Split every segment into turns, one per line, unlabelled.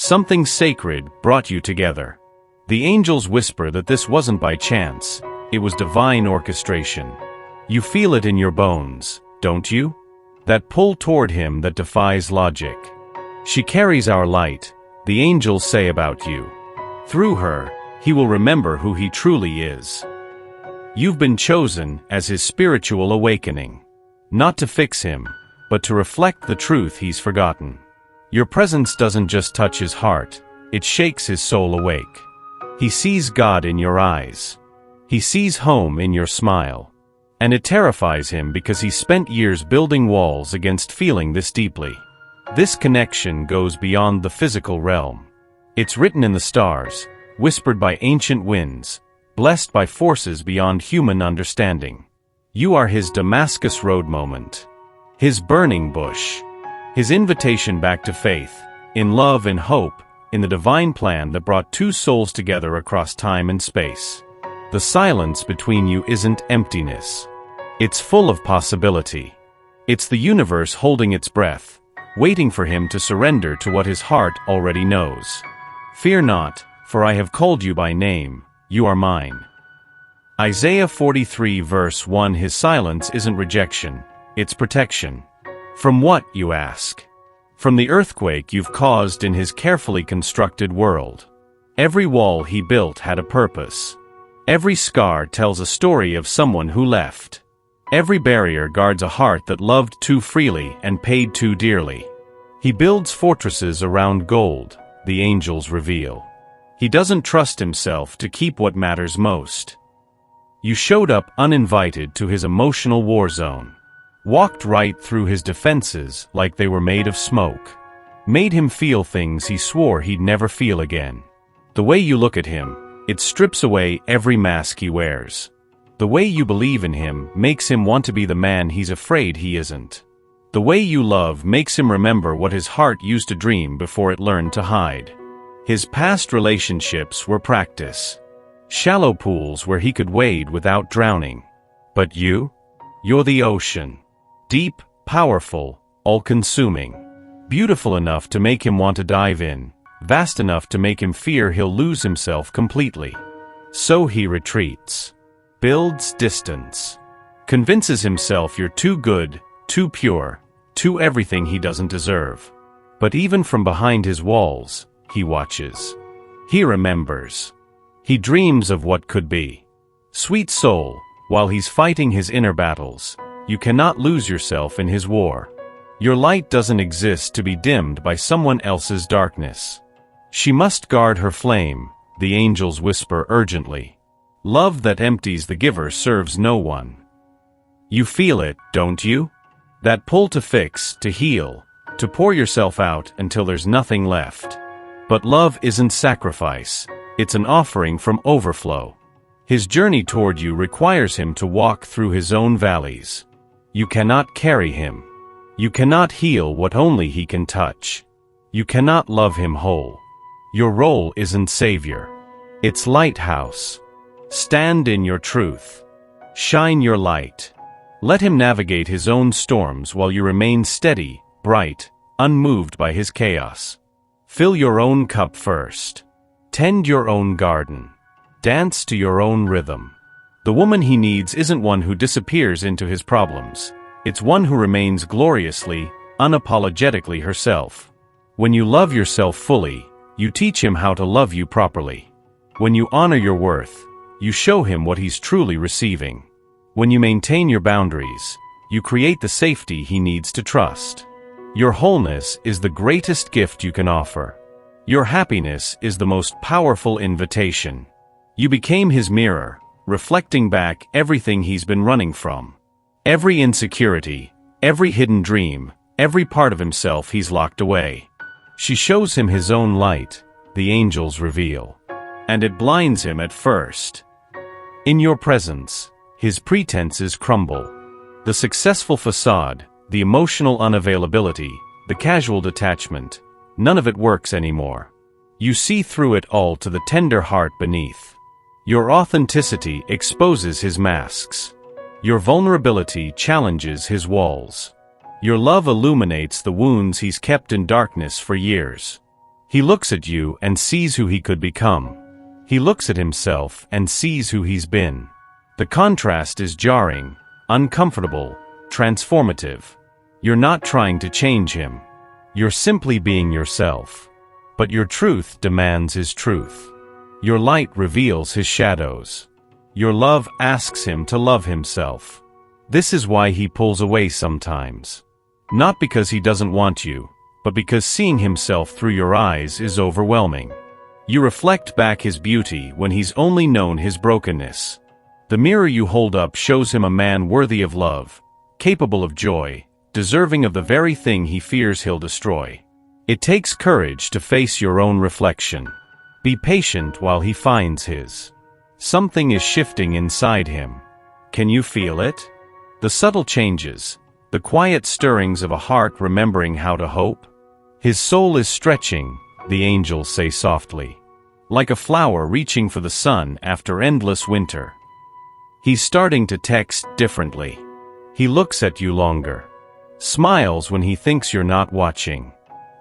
Something sacred brought you together. The angels whisper that this wasn't by chance, it was divine orchestration. You feel it in your bones, don't you? That pull toward him that defies logic. She carries our light, the angels say about you. Through her, he will remember who he truly is. You've been chosen as his spiritual awakening. Not to fix him, but to reflect the truth he's forgotten. Your presence doesn't just touch his heart, it shakes his soul awake. He sees God in your eyes. He sees home in your smile. And it terrifies him because he spent years building walls against feeling this deeply. This connection goes beyond the physical realm. It's written in the stars, whispered by ancient winds, blessed by forces beyond human understanding. You are his Damascus Road moment. His burning bush. His invitation back to faith, in love and hope, in the divine plan that brought two souls together across time and space. The silence between you isn't emptiness. It's full of possibility. It's the universe holding its breath, waiting for him to surrender to what his heart already knows. Fear not, for I have called you by name, you are mine. Isaiah 43 verse 1. His silence isn't rejection, it's protection. From what, you ask? From the earthquake you've caused in his carefully constructed world. Every wall he built had a purpose. Every scar tells a story of someone who left. Every barrier guards a heart that loved too freely and paid too dearly. He builds fortresses around gold, the angels reveal. He doesn't trust himself to keep what matters most. You showed up uninvited to his emotional war zone. Walked right through his defenses like they were made of smoke. Made him feel things he swore he'd never feel again. The way you look at him, it strips away every mask he wears. The way you believe in him makes him want to be the man he's afraid he isn't. The way you love makes him remember what his heart used to dream before it learned to hide. His past relationships were practice. Shallow pools where he could wade without drowning. But you? You're the ocean. Deep, powerful, all-consuming. Beautiful enough to make him want to dive in. Vast enough to make him fear he'll lose himself completely. So he retreats. Builds distance. Convinces himself you're too good, too pure, too everything he doesn't deserve. But even from behind his walls, he watches. He remembers. He dreams of what could be. Sweet soul, while he's fighting his inner battles, you cannot lose yourself in his war. Your light doesn't exist to be dimmed by someone else's darkness. She must guard her flame, the angels whisper urgently. Love that empties the giver serves no one. You feel it, don't you? That pull to fix, to heal, to pour yourself out until there's nothing left. But love isn't sacrifice, it's an offering from overflow. His journey toward you requires him to walk through his own valleys. You cannot carry him. You cannot heal what only he can touch. You cannot love him whole. Your role isn't savior. It's lighthouse. Stand in your truth. Shine your light. Let him navigate his own storms while you remain steady, bright, unmoved by his chaos. Fill your own cup first. Tend your own garden. Dance to your own rhythm. The woman he needs isn't one who disappears into his problems. It's one who remains gloriously, unapologetically herself. When you love yourself fully, you teach him how to love you properly. When you honor your worth, you show him what he's truly receiving. When you maintain your boundaries, you create the safety he needs to trust. Your wholeness is the greatest gift you can offer. Your happiness is the most powerful invitation. You became his mirror, reflecting back everything he's been running from. Every insecurity, every hidden dream, every part of himself he's locked away. She shows him his own light, the angels reveal. And it blinds him at first. In your presence, his pretenses crumble. The successful facade, the emotional unavailability, the casual detachment, none of it works anymore. You see through it all to the tender heart beneath. Your authenticity exposes his masks. Your vulnerability challenges his walls. Your love illuminates the wounds he's kept in darkness for years. He looks at you and sees who he could become. He looks at himself and sees who he's been. The contrast is jarring, uncomfortable, transformative. You're not trying to change him. You're simply being yourself. But your truth demands his truth. Your light reveals his shadows. Your love asks him to love himself. This is why he pulls away sometimes. Not because he doesn't want you, but because seeing himself through your eyes is overwhelming. You reflect back his beauty when he's only known his brokenness. The mirror you hold up shows him a man worthy of love, capable of joy, deserving of the very thing he fears he'll destroy. It takes courage to face your own reflection. Be patient while he finds his. Something is shifting inside him. Can you feel it? The subtle changes, the quiet stirrings of a heart remembering how to hope. His soul is stretching, the angels say softly, like a flower reaching for the sun after endless winter. He's starting to text differently. He looks at you longer. Smiles when he thinks you're not watching.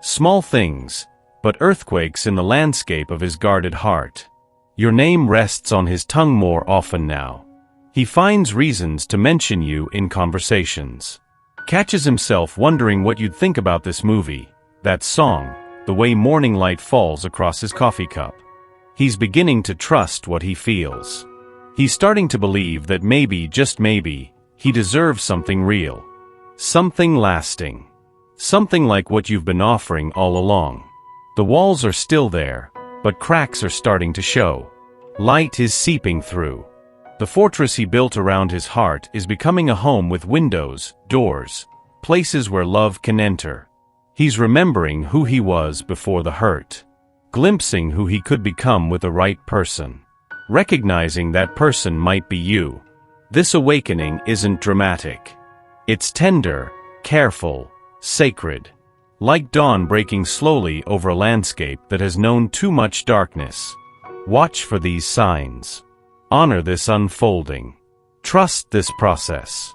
Small things, but earthquakes in the landscape of his guarded heart. Your name rests on his tongue more often now. He finds reasons to mention you in conversations. Catches himself wondering what you'd think about this movie, that song, the way morning light falls across his coffee cup. He's beginning to trust what he feels. He's starting to believe that maybe, just maybe, he deserves something real. Something lasting. Something like what you've been offering all along. The walls are still there, but cracks are starting to show. Light is seeping through. The fortress he built around his heart is becoming a home with windows, doors, places where love can enter. He's remembering who he was before the hurt. Glimpsing who he could become with the right person. Recognizing that person might be you. This awakening isn't dramatic. It's tender, careful, sacred. Like dawn breaking slowly over a landscape that has known too much darkness. Watch for these signs. Honor this unfolding. Trust this process.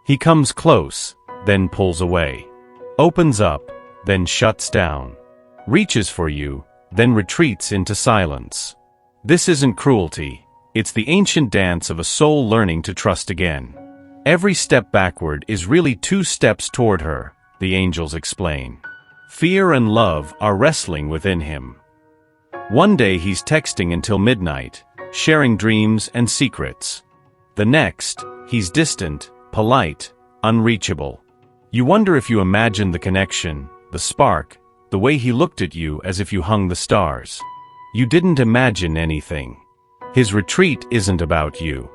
He comes close, then pulls away. Opens up, then shuts down. Reaches for you, then retreats into silence. This isn't cruelty. It's the ancient dance of a soul learning to trust again. Every step backward is really 2 steps toward her, the angels explain. Fear and love are wrestling within him. One day he's texting until midnight, sharing dreams and secrets. The next, he's distant, polite, unreachable. You wonder if you imagine the connection, the spark, the way he looked at you as if you hung the stars. You didn't imagine anything. His retreat isn't about you.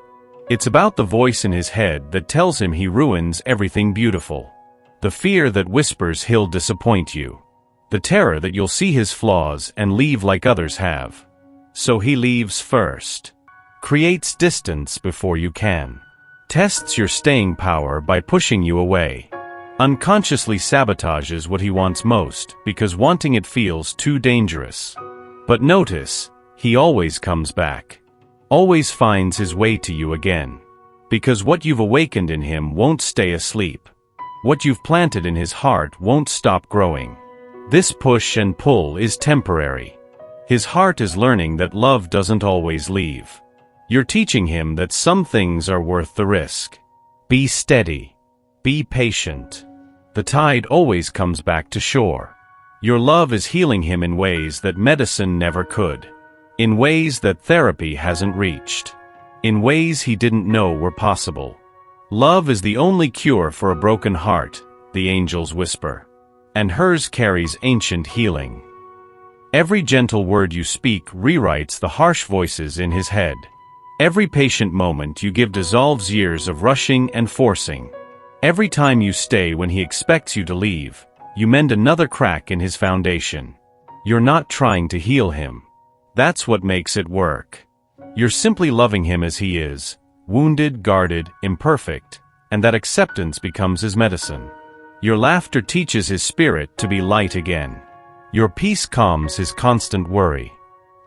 It's about the voice in his head that tells him he ruins everything beautiful. The fear that whispers he'll disappoint you. The terror that you'll see his flaws and leave like others have. So he leaves first. Creates distance before you can. Tests your staying power by pushing you away. Unconsciously sabotages what he wants most because wanting it feels too dangerous. But notice, he always comes back. Always finds his way to you again. Because what you've awakened in him won't stay asleep. What you've planted in his heart won't stop growing. This push and pull is temporary. His heart is learning that love doesn't always leave. You're teaching him that some things are worth the risk. Be steady. Be patient. The tide always comes back to shore. Your love is healing him in ways that medicine never could. In ways that therapy hasn't reached. In ways he didn't know were possible. Love is the only cure for a broken heart, the angels whisper. And hers carries ancient healing. Every gentle word you speak rewrites the harsh voices in his head. Every patient moment you give dissolves years of rushing and forcing. Every time you stay when he expects you to leave, you mend another crack in his foundation. You're not trying to heal him. That's what makes it work. You're simply loving him as he is, wounded, guarded, imperfect, and that acceptance becomes his medicine. Your laughter teaches his spirit to be light again. Your peace calms his constant worry.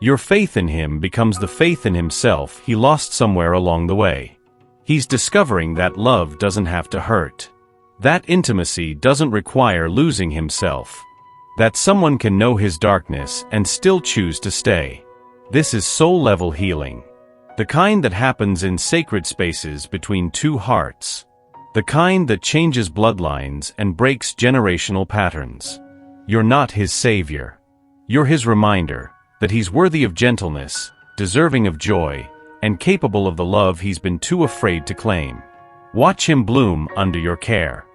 Your faith in him becomes the faith in himself he lost somewhere along the way. He's discovering that love doesn't have to hurt. That intimacy doesn't require losing himself. That someone can know his darkness and still choose to stay. This is soul-level healing. The kind that happens in sacred spaces between two hearts. The kind that changes bloodlines and breaks generational patterns. You're not his savior. You're his reminder that he's worthy of gentleness, deserving of joy, and capable of the love he's been too afraid to claim. Watch him bloom under your care.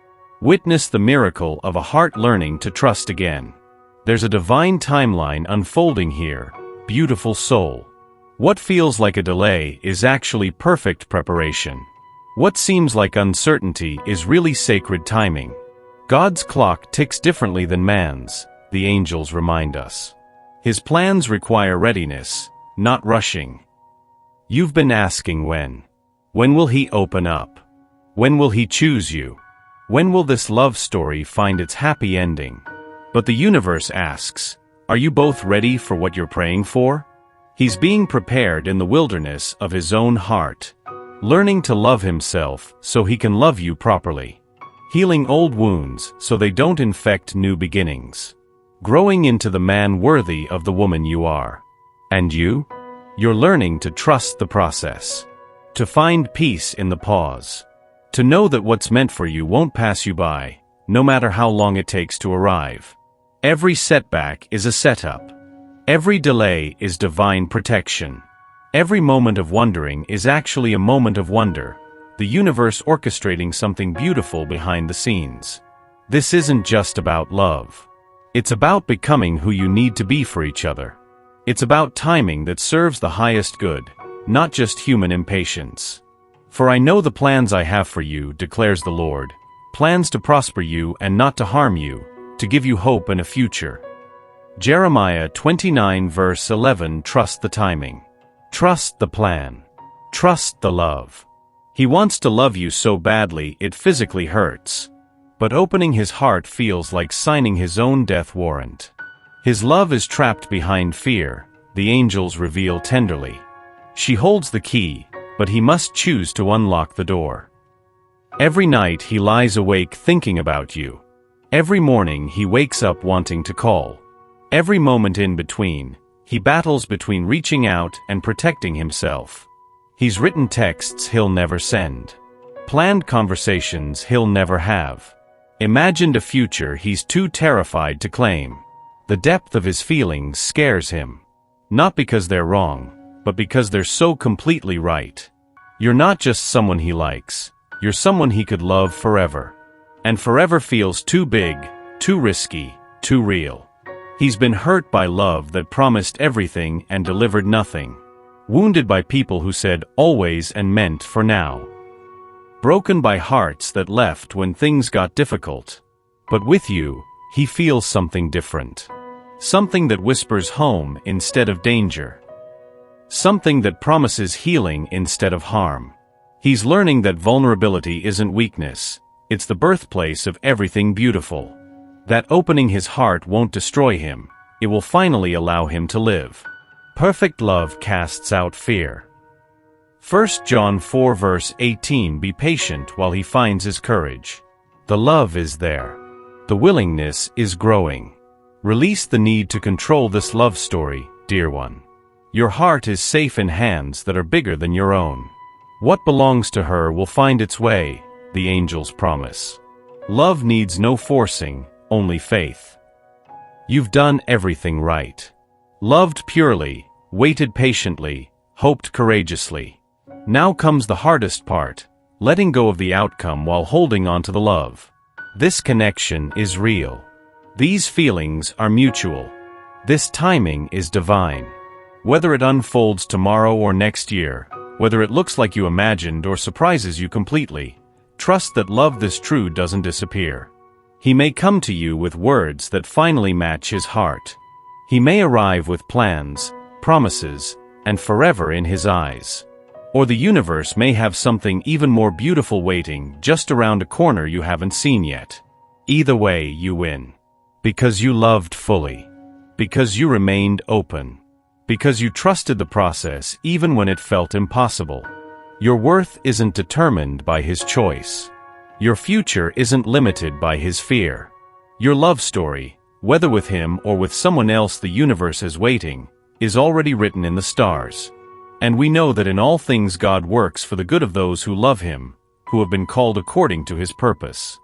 Witness the miracle of a heart learning to trust again. There's a divine timeline unfolding here, beautiful soul. What feels like a delay is actually perfect preparation. What seems like uncertainty is really sacred timing. God's clock ticks differently than man's, the angels remind us. His plans require readiness, not rushing. You've been asking when. When will he open up? When will he choose you? When will this love story find its happy ending? But the universe asks, are you both ready for what you're praying for? He's being prepared in the wilderness of his own heart, learning to love himself so he can love you properly, healing old wounds so they don't infect new beginnings, growing into the man worthy of the woman you are. And you? You're learning to trust the process, to find peace in the pause, to know that what's meant for you won't pass you by, no matter how long it takes to arrive. Every setback is a setup. Every delay is divine protection. Every moment of wondering is actually a moment of wonder, the universe orchestrating something beautiful behind the scenes. This isn't just about love. It's about becoming who you need to be for each other. It's about timing that serves the highest good, not just human impatience. For I know the plans I have for you, declares the Lord, plans to prosper you and not to harm you, to give you hope and a future. Jeremiah 29 verse 11. Trust the timing. Trust the plan. Trust the love. He wants to love you so badly it physically hurts. But opening his heart feels like signing his own death warrant. His love is trapped behind fear, the angels reveal tenderly. She holds the key, but he must choose to unlock the door. Every night he lies awake thinking about you. Every morning he wakes up wanting to call. Every moment in between, he battles between reaching out and protecting himself. He's written texts he'll never send. Planned conversations he'll never have. Imagined a future he's too terrified to claim. The depth of his feelings scares him. Not because they're wrong, but because they're so completely right. You're not just someone he likes. You're someone he could love forever. And forever feels too big, too risky, too real. He's been hurt by love that promised everything and delivered nothing. Wounded by people who said always and meant for now. Broken by hearts that left when things got difficult. But with you, he feels something different. Something that whispers home instead of danger. Something that promises healing instead of harm. He's learning that vulnerability isn't weakness, it's the birthplace of everything beautiful. That opening his heart won't destroy him, it will finally allow him to live. Perfect love casts out fear. 1 John 4 verse 18. Be patient while he finds his courage. The love is there. The willingness is growing. Release the need to control this love story, dear one. Your heart is safe in hands that are bigger than your own. What belongs to her will find its way, the angels promise. Love needs no forcing, only faith. You've done everything right. Loved purely, waited patiently, hoped courageously. Now comes the hardest part, letting go of the outcome while holding on to the love. This connection is real. These feelings are mutual. This timing is divine. Whether it unfolds tomorrow or next year, whether it looks like you imagined or surprises you completely, trust that love this true doesn't disappear. He may come to you with words that finally match his heart. He may arrive with plans, promises, and forever in his eyes. Or the universe may have something even more beautiful waiting just around a corner you haven't seen yet. Either way, you win. Because you loved fully. Because you remained open. Because you trusted the process even when it felt impossible. Your worth isn't determined by his choice. Your future isn't limited by his fear. Your love story, whether with him or with someone else the universe is waiting, is already written in the stars. And we know that in all things God works for the good of those who love him, who have been called according to his purpose.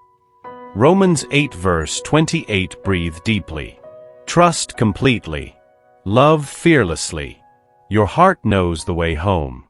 Romans 8 verse 28. Breathe deeply. Trust completely. Love fearlessly. Your heart knows the way home.